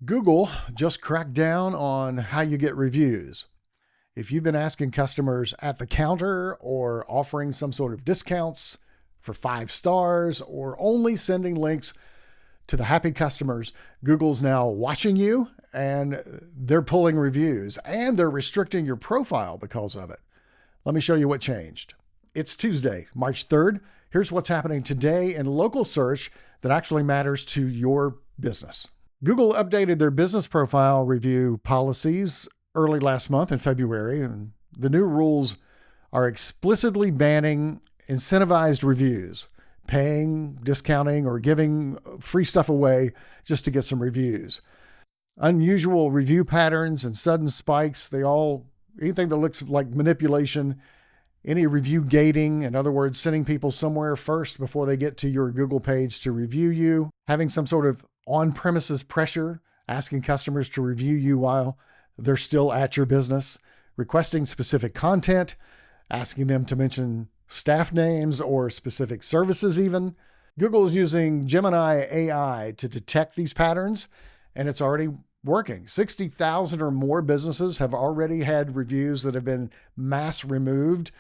Google just cracked down on how you get reviews. If you've been asking customers at the counter or offering some sort of discounts for 5 stars or only sending links to the happy customers, Google's now watching you and they're pulling reviews and they're restricting your profile because of it. Let me show you what changed. It's Tuesday, March 3rd. Here's what's happening today in local search that actually matters to your business. Google updated their business profile review policies early last month in February, and the new rules are explicitly banning incentivized reviews, paying, discounting, or giving free stuff away just to get some reviews. Unusual review patterns and sudden spikes, anything that looks like manipulation, any review gating, in other words, sending people somewhere first before they get to your Google page to review you, having some sort of on-premises pressure, asking customers to review you while they're still at your business, requesting specific content, asking them to mention staff names or specific services even. Google is using Gemini AI to detect these patterns, and it's already working. 60,000 or more businesses have already had reviews that have been mass removed.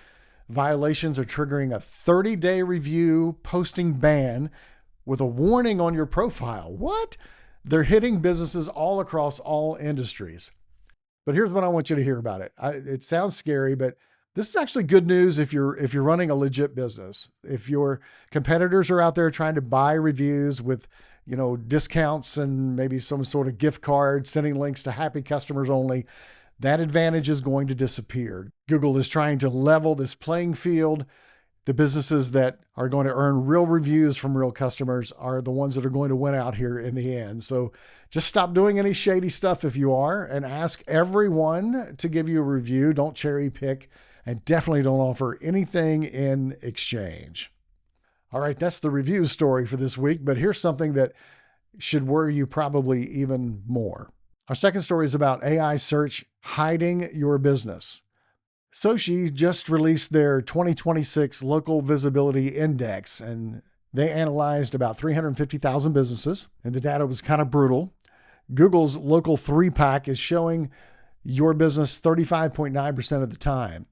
Violations are triggering a 30-day review posting ban with a warning on your profile. What? They're hitting businesses all across all industries. But here's what I want you to hear about it. It sounds scary, but this is actually good news if you're running a legit business. If your competitors are out there trying to buy reviews with, discounts and maybe some sort of gift card, sending links to happy customers only, that advantage is going to disappear. Google is trying to level this playing field. The businesses that are going to earn real reviews from real customers are the ones that are going to win out here in the end. So just stop doing any shady stuff if you are, and ask everyone to give you a review. Don't cherry pick, and definitely don't offer anything in exchange. All right, that's the review story for this week, but here's something that should worry you probably even more. Our second story is about AI search hiding your business. SOCi just released their 2026 Local Visibility Index, and they analyzed about 350,000 businesses, and the data was kind of brutal. Google's Local 3-Pack is showing your business 35.9% of the time.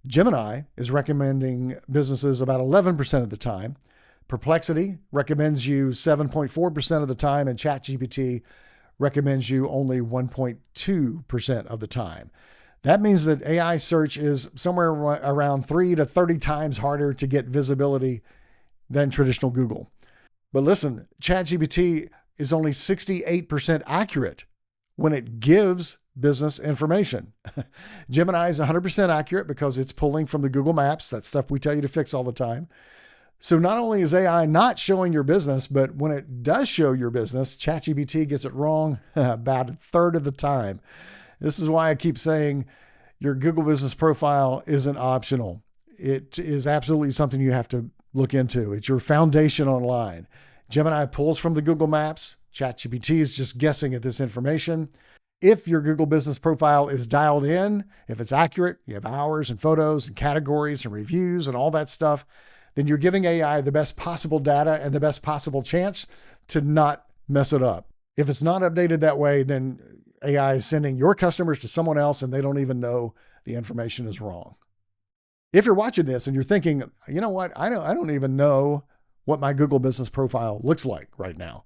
Gemini is recommending businesses about 11% of the time. Perplexity recommends you 7.4% of the time, and ChatGPT recommends you only 1.2% of the time. That means that AI search is somewhere around 3 to 30 times harder to get visibility than traditional Google. But listen, ChatGPT is only 68% accurate when it gives business information. Gemini is 100% accurate because it's pulling from the Google Maps, that stuff we tell you to fix all the time. So not only is AI not showing your business, but when it does show your business, ChatGPT gets it wrong about a third of the time. This is why I keep saying your Google business profile isn't optional. It is absolutely something you have to look into. It's your foundation online. Gemini pulls from the Google Maps. ChatGPT is just guessing at this information. If your Google business profile is dialed in, if it's accurate, you have hours and photos and categories and reviews and all that stuff, then you're giving AI the best possible data and the best possible chance to not mess it up. If it's not updated that way, then AI is sending your customers to someone else and they don't even know the information is wrong. If you're watching this and you're thinking, you know what, I don't even know what my Google business profile looks like right now,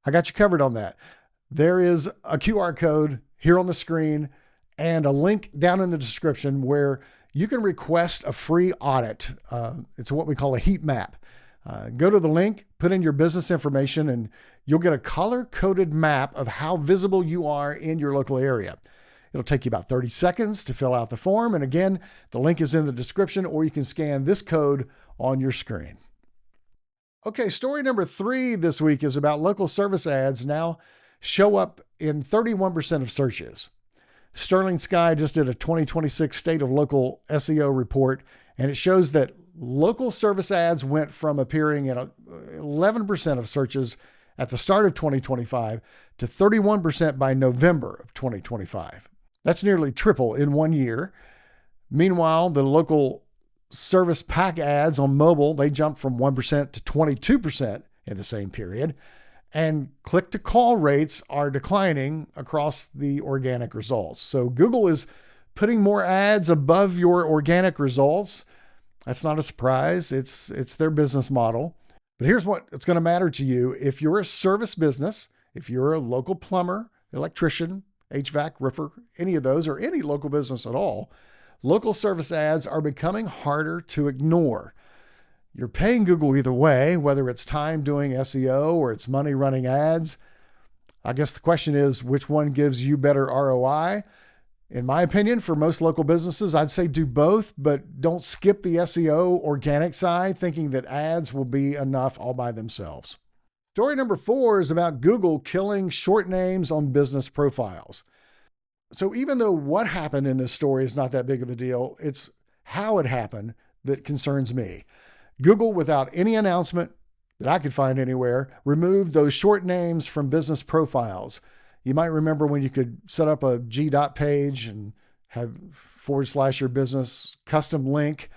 I got you covered on that. There is a QR code here on the screen and a link down in the description where you can request a free audit. It's what we call a heat map. Go to the link, put in your business information, and you'll get a color-coded map of how visible you are in your local area. It'll take you about 30 seconds to fill out the form. And again, the link is in the description, or you can scan this code on your screen. Okay, story number 3 this week is about local service ads now show up in 31% of searches. Sterling Sky just did a 2026 State of Local SEO report, and it shows that local service ads went from appearing in 11% of searches at the start of 2025 to 31% by November of 2025. That's nearly triple in 1 year. Meanwhile, the local service pack ads on mobile, they jumped from 1% to 22% in the same period. And click to call rates are declining across the organic results. So Google is putting more ads above your organic results. That's not a surprise. It's their business model. But here's what it's going to matter to you. If you're a service business, if you're a local plumber, electrician, HVAC, roofer, any of those, or any local business at all, local service ads are becoming harder to ignore. You're paying Google either way, whether it's time doing SEO or it's money running ads. I guess the question is, which one gives you better ROI? In my opinion, for most local businesses, I'd say do both, but don't skip the SEO organic side thinking that ads will be enough all by themselves. Story number 4 is about Google killing short names on business profiles. So even though what happened in this story is not that big of a deal, it's how it happened that concerns me. Google, without any announcement that I could find anywhere, removed those short names from business profiles. You might remember when you could set up a G.dot page and have / your business custom link.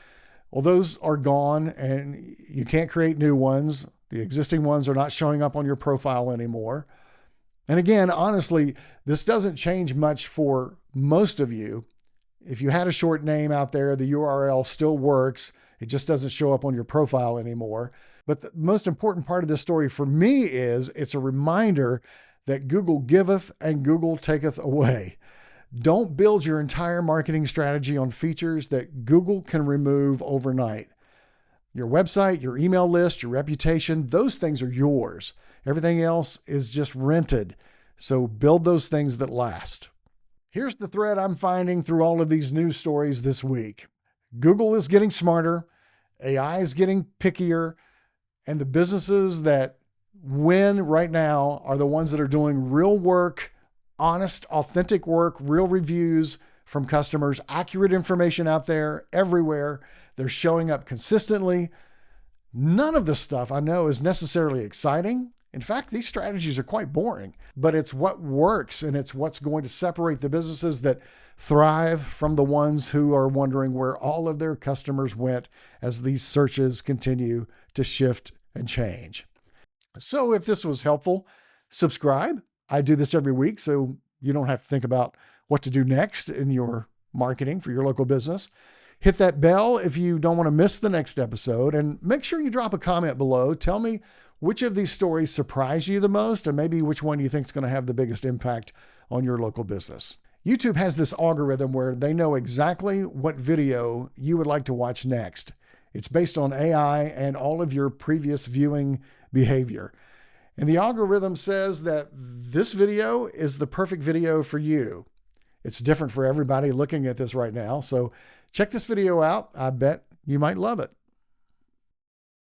Well, those are gone and you can't create new ones. The existing ones are not showing up on your profile anymore. And again, honestly, this doesn't change much for most of you. If you had a short name out there, the URL still works. It just doesn't show up on your profile anymore. But the most important part of this story for me is it's a reminder that Google giveth and Google taketh away. Don't build your entire marketing strategy on features that Google can remove overnight. Your website, your email list, your reputation, those things are yours. Everything else is just rented. So build those things that last. Here's the thread I'm finding through all of these news stories this week. Google is getting smarter, AI is getting pickier, and the businesses that win right now are the ones that are doing real work, honest, authentic work, real reviews from customers, accurate information out there everywhere. They're showing up consistently. None of this stuff I know is necessarily exciting. In fact, these strategies are quite boring, but it's what works and it's what's going to separate the businesses that thrive from the ones who are wondering where all of their customers went as these searches continue to shift and change. So if this was helpful, subscribe. I do this every week, so you don't have to think about what to do next in your marketing for your local business. Hit that bell if you don't want to miss the next episode, and make sure you drop a comment below. Tell me which of these stories surprised you the most, and maybe which one you think is going to have the biggest impact on your local business. YouTube has this algorithm where they know exactly what video you would like to watch next. It's based on AI and all of your previous viewing behavior. And the algorithm says that this video is the perfect video for you. It's different for everybody looking at this right now. So check this video out. I bet you might love it.